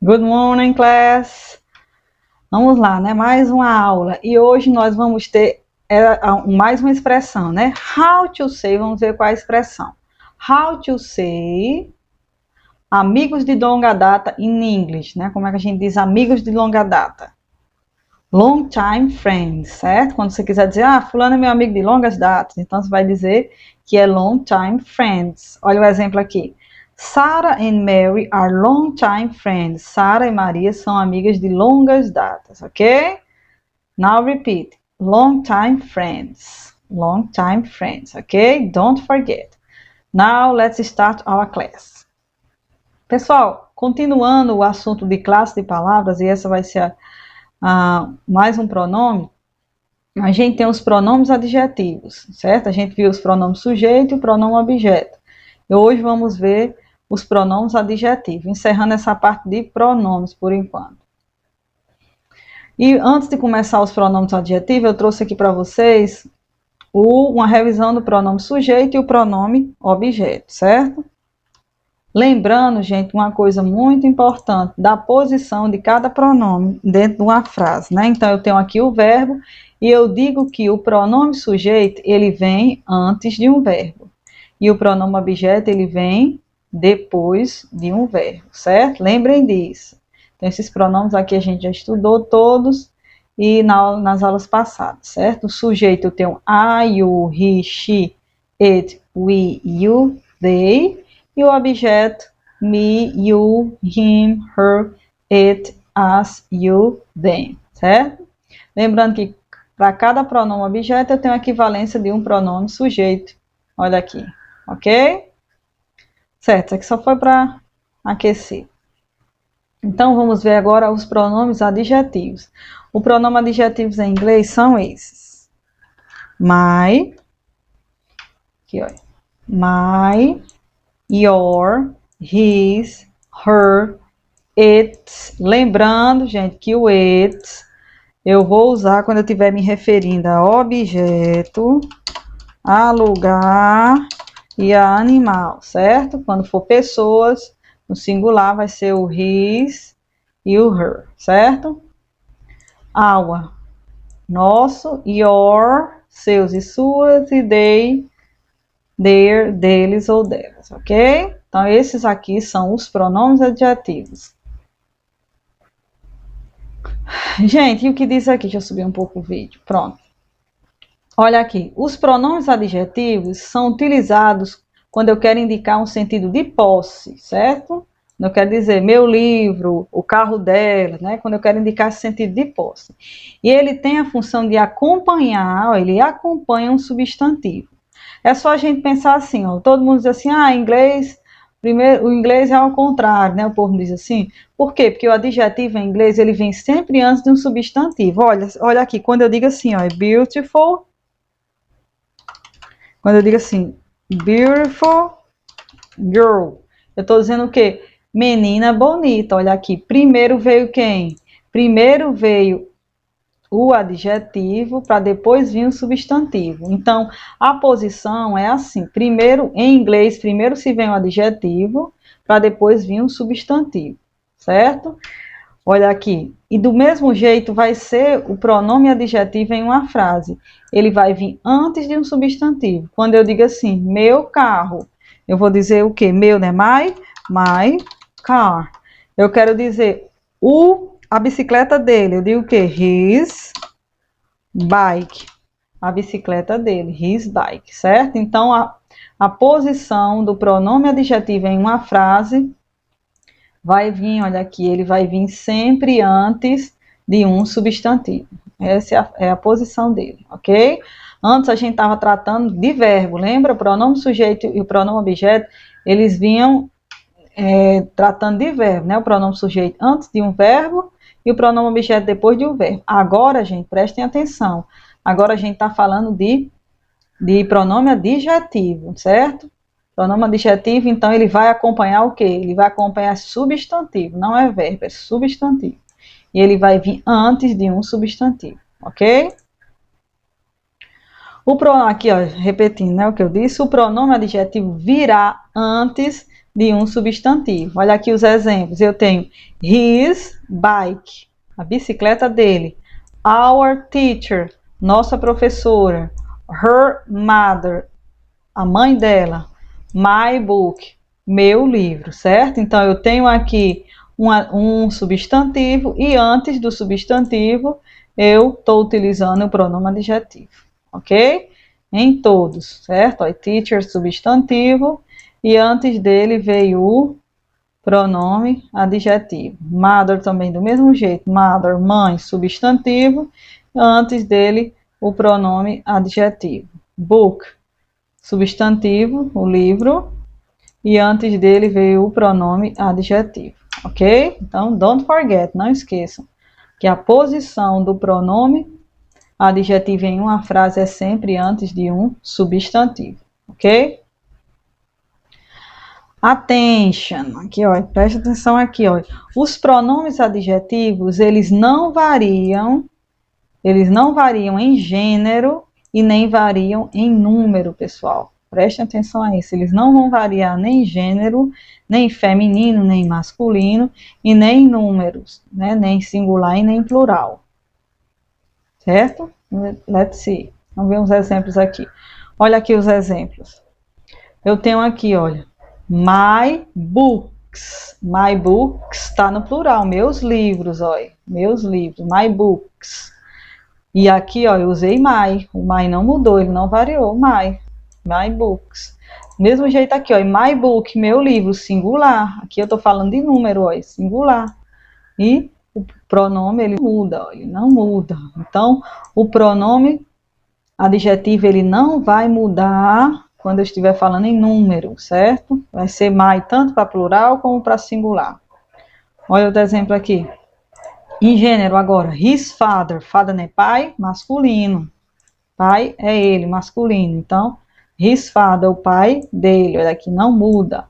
Good morning, class! Vamos lá, né? Mais uma aula. E hoje nós vamos ter mais uma expressão, né? How to say, vamos ver qual é a expressão. How to say amigos de longa data in English, né? Como é que a gente diz amigos de longa data? Long time friends, certo? Quando você quiser dizer, fulano é meu amigo de longas datas, então você vai dizer que é long time friends. Olha o exemplo aqui. Sarah and Mary are long time friends. Sarah e Maria são amigas de longas datas, ok? Now repeat. Long time friends. Long time friends, ok? Don't forget. Now let's start our class. Pessoal, continuando o assunto de classe de palavras, e essa vai ser mais um pronome, a gente tem os pronomes adjetivos, certo? A gente viu os pronomes sujeito e o pronome objeto. E hoje vamos ver os pronomes adjetivos, encerrando essa parte de pronomes por enquanto. E antes de começar os pronomes adjetivos, eu trouxe aqui para vocês uma revisão do pronome sujeito e o pronome objeto, certo? Lembrando, gente, uma coisa muito importante, da posição de cada pronome dentro de uma frase, né? Então, eu tenho aqui o verbo e eu digo que o pronome sujeito, ele vem antes de um verbo. E o pronome objeto, ele vem depois de um verbo, certo? Lembrem disso. Então, esses pronomes aqui a gente já estudou todos e nas aulas passadas, certo? O sujeito eu tenho I, you, he, she, it, we, you, they. E o objeto, me, you, him, her, it, us, you, them, certo? Lembrando que para cada pronome objeto eu tenho a equivalência de um pronome sujeito. Olha aqui, ok? Certo, isso aqui só foi para aquecer. Então, vamos ver agora os pronomes adjetivos. Os pronomes adjetivos em inglês são esses. My, aqui, olha. My, your, his, her, it. Lembrando, gente, que o it eu vou usar quando eu estiver me referindo a objeto, a lugar e a animal, certo? Quando for pessoas, no singular vai ser o his e o her, certo? Our, nosso, your, seus e suas, e they, their, deles ou delas, ok? Então, esses aqui são os pronomes adjetivos. Gente, e o que diz aqui? Deixa eu subir um pouco o vídeo. Pronto. Olha aqui. Os pronomes adjetivos são utilizados quando eu quero indicar um sentido de posse, certo? Quando eu quero dizer meu livro, o carro dela, né? Quando eu quero indicar esse sentido de posse. E ele tem a função de acompanhar, ele acompanha um substantivo. É só a gente pensar assim, ó, todo mundo diz assim, inglês, primeiro, o inglês é ao contrário, né? O povo diz assim. Por quê? Porque o adjetivo em inglês, ele vem sempre antes de um substantivo. Olha aqui, quando eu digo assim, ó, beautiful, quando eu digo assim, beautiful girl, eu estou dizendo o quê? Menina bonita, olha aqui, primeiro veio quem? Primeiro veio o adjetivo para depois vir o substantivo. Então, a posição é assim, primeiro, em inglês, primeiro se vem o adjetivo para depois vir um substantivo, certo? Olha aqui, e do mesmo jeito vai ser o pronome adjetivo em uma frase. Ele vai vir antes de um substantivo. Quando eu digo assim, meu carro, eu vou dizer o quê? Meu, né? My car. Eu quero dizer a bicicleta dele. Eu digo o quê? His bike. A bicicleta dele, his bike, certo? Então, a posição do pronome adjetivo em uma frase vai vir, olha aqui, ele vai vir sempre antes de um substantivo. Essa é a posição dele, ok? Antes a gente estava tratando de verbo, lembra? O pronome sujeito e o pronome objeto, eles vinham tratando de verbo, né? O pronome sujeito antes de um verbo e o pronome objeto depois de um verbo. Agora, gente, prestem atenção. Agora a gente está falando de pronome adjetivo, certo? Pronome adjetivo, então, ele vai acompanhar o quê? Ele vai acompanhar substantivo, não é verbo, é substantivo. E ele vai vir antes de um substantivo, ok? Aqui, ó, repetindo, né, o que eu disse, o pronome adjetivo virá antes de um substantivo. Olha aqui os exemplos. Eu tenho his bike, a bicicleta dele. Our teacher, nossa professora. Her mother, a mãe dela. My book, meu livro, certo? Então, eu tenho aqui um substantivo e antes do substantivo eu estou utilizando o pronome adjetivo, ok? Em todos, certo? Ó, teacher, substantivo, e antes dele veio o pronome adjetivo. Mother também do mesmo jeito, mother, mãe, substantivo, antes dele o pronome adjetivo. Book, substantivo, o livro, e antes dele veio o pronome adjetivo, ok? Então, don't forget, não esqueçam, que a posição do pronome adjetivo em uma frase é sempre antes de um substantivo, ok? Attention, aqui ó, preste atenção aqui ó, os pronomes adjetivos, eles não variam em gênero e nem variam em número, pessoal. Prestem atenção a isso, eles não vão variar nem em gênero, nem feminino, nem masculino, e nem em números, né? Nem singular e nem plural. Certo? Let's see. Vamos ver uns exemplos aqui. Olha aqui os exemplos. Eu tenho aqui, olha, my books. My books está no plural, meus livros, olha. Meus livros, my books. E aqui, ó, eu usei my. O my não mudou, ele não variou. My books. Mesmo jeito aqui, ó, my book, meu livro, singular. Aqui eu tô falando de número, ó, singular. E o pronome, ele muda, ó, ele não muda. Então, o pronome adjetivo, ele não vai mudar quando eu estiver falando em número, certo? Vai ser my tanto para plural como para singular. Olha outro exemplo aqui. Em gênero agora, his father. Father é pai, masculino. Pai é ele, masculino. Então, his father, o pai dele. Olha aqui, não muda.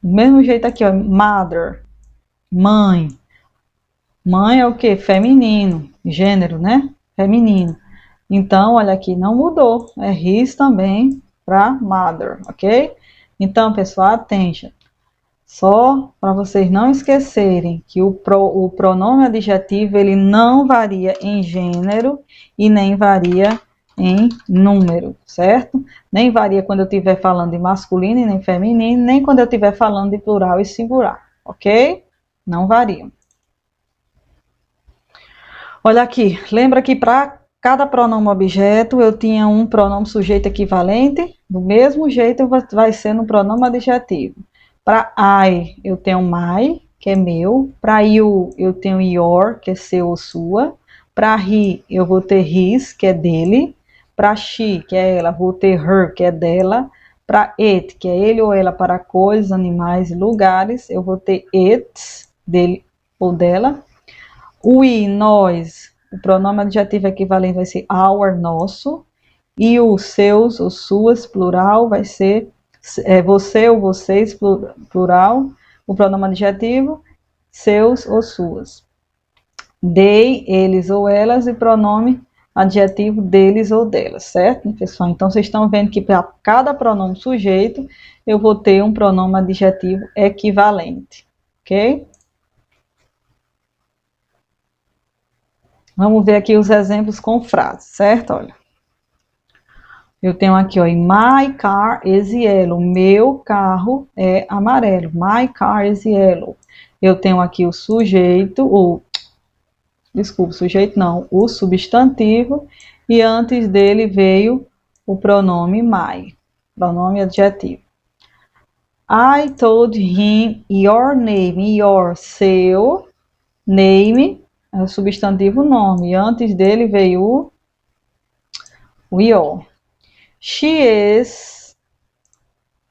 Do mesmo jeito aqui, ó, mother, mãe. Mãe é o quê? Feminino. Gênero, né? Feminino. Então, olha aqui, não mudou. É his também para mother, ok? Então, pessoal, attention. Só para vocês não esquecerem que o pronome adjetivo, ele não varia em gênero e nem varia em número, certo? Nem varia quando eu estiver falando de masculino e nem feminino, nem quando eu estiver falando de plural e singular, ok? Não variam. Olha aqui, lembra que para cada pronome objeto eu tinha um pronome sujeito equivalente? Do mesmo jeito vai ser no pronome adjetivo. Para I, eu tenho my, que é meu. Para you, eu tenho your, que é seu ou sua. Para he, eu vou ter his, que é dele. Para she, que é ela, vou ter her, que é dela. Para it, que é ele ou ela para coisas, animais e lugares, eu vou ter its, dele ou dela. We, nós, o pronome adjetivo equivalente vai ser our, nosso. E os seus ou suas, plural, vai ser você ou vocês, plural, o pronome adjetivo, seus ou suas. They, eles ou elas, e pronome adjetivo deles ou delas, certo, pessoal? Então, vocês estão vendo que para cada pronome sujeito, eu vou ter um pronome adjetivo equivalente, ok? Vamos ver aqui os exemplos com frases, certo? Olha. Eu tenho aqui, ó, my car is yellow. Meu carro é amarelo. My car is yellow. Eu tenho aqui o sujeito, sujeito não, o substantivo, e antes dele veio o pronome my, pronome adjetivo. I told him your name, your, seu, name, é o substantivo nome, e antes dele veio o your. She is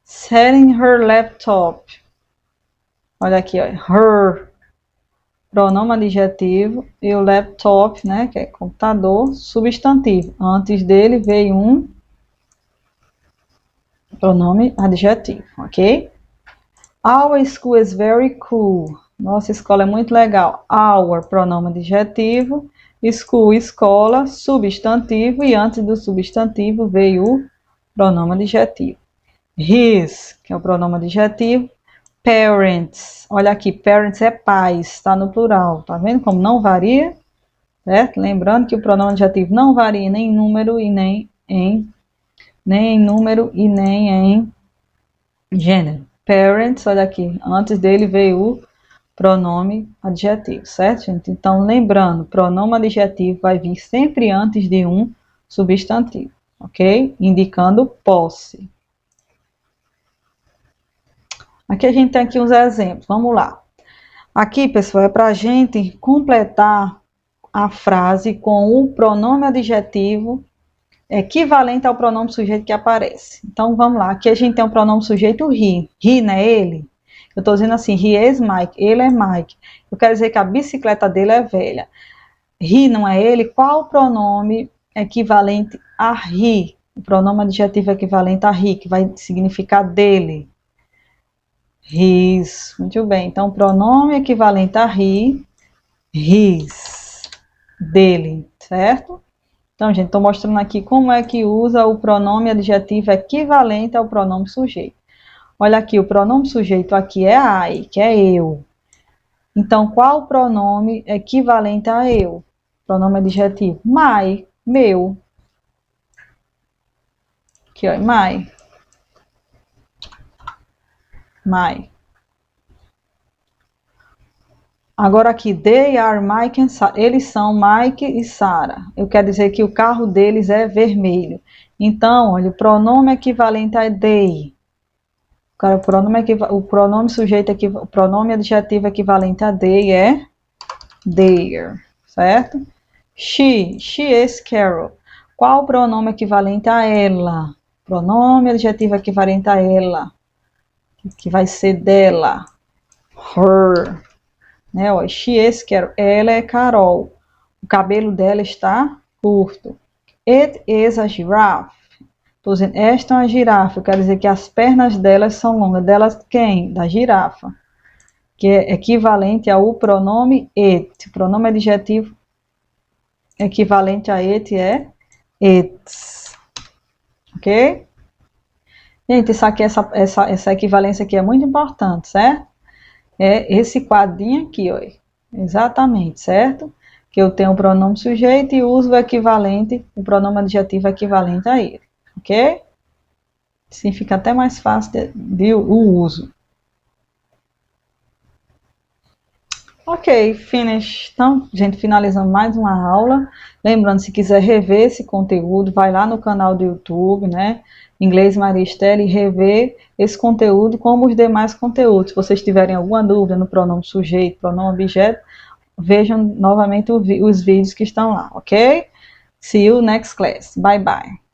setting her laptop. Olha aqui, ó, her, pronome adjetivo, e o laptop, né, que é computador, substantivo. Antes dele veio um pronome adjetivo, ok? Our school is very cool. Nossa escola é muito legal. Our, pronome adjetivo. School, escola, substantivo, e antes do substantivo veio o pronome adjetivo. His, que é o pronome adjetivo, Parents. Olha aqui, parents é pais, está no plural. Tá vendo como não varia? Certo? Lembrando que o pronome adjetivo não varia nem em número e nem em gênero. Parents, olha aqui, antes dele veio o pronome adjetivo, certo, gente? Então, lembrando, pronome adjetivo vai vir sempre antes de um substantivo, ok? Indicando posse. Aqui a gente tem aqui uns exemplos, vamos lá. Aqui, pessoal, é para a gente completar a frase com o pronome adjetivo equivalente ao pronome sujeito que aparece. Então, vamos lá. Aqui a gente tem o pronome sujeito he. He, não é ele? Eu estou dizendo assim, he is Mike. Ele é Mike. Eu quero dizer que a bicicleta dele é velha. He não é ele? Qual o pronome equivalente a he? O pronome adjetivo equivalente a he, que vai significar dele. His. Muito bem. Então, pronome equivalente a he, his. Dele, certo? Então, gente, estou mostrando aqui como é que usa o pronome adjetivo equivalente ao pronome sujeito. Olha aqui, o pronome sujeito aqui é I, que é eu. Então, qual o pronome equivalente a eu? Pronome adjetivo. My, meu. Aqui, ó, my. My. Agora aqui, they are Mike and Sarah. Eles são Mike e Sarah. Eu quero dizer que o carro deles é vermelho. Então, olha, o pronome equivalente a they. O pronome sujeito aqui, o pronome adjetivo equivalente a they é their, certo? She is Carol. Qual o pronome equivalente a ela? Pronome adjetivo equivalente a ela, que vai ser dela. Her. Né, ó, she is Carol. Ela é Carol. O cabelo dela está curto. It is a giraffe. Estou dizendo, esta é uma girafa. Eu quero dizer que as pernas delas são longas. Delas quem? Da girafa. Que é equivalente ao pronome it. O pronome adjetivo equivalente a it é its. Ok? Gente, isso aqui, essa equivalência aqui é muito importante, certo? É esse quadrinho aqui, ó. Exatamente, certo? Que eu tenho o pronome sujeito e uso o equivalente, o pronome adjetivo equivalente a ele, ok? Assim fica até mais fácil o uso. Ok, finish. Então, gente, finalizando mais uma aula. Lembrando, se quiser rever esse conteúdo, vai lá no canal do YouTube, né? Inglês Maria Estela, e rever esse conteúdo como os demais conteúdos. Se vocês tiverem alguma dúvida no pronome sujeito, pronome objeto, vejam novamente os vídeos que estão lá, ok? See you next class. Bye, bye.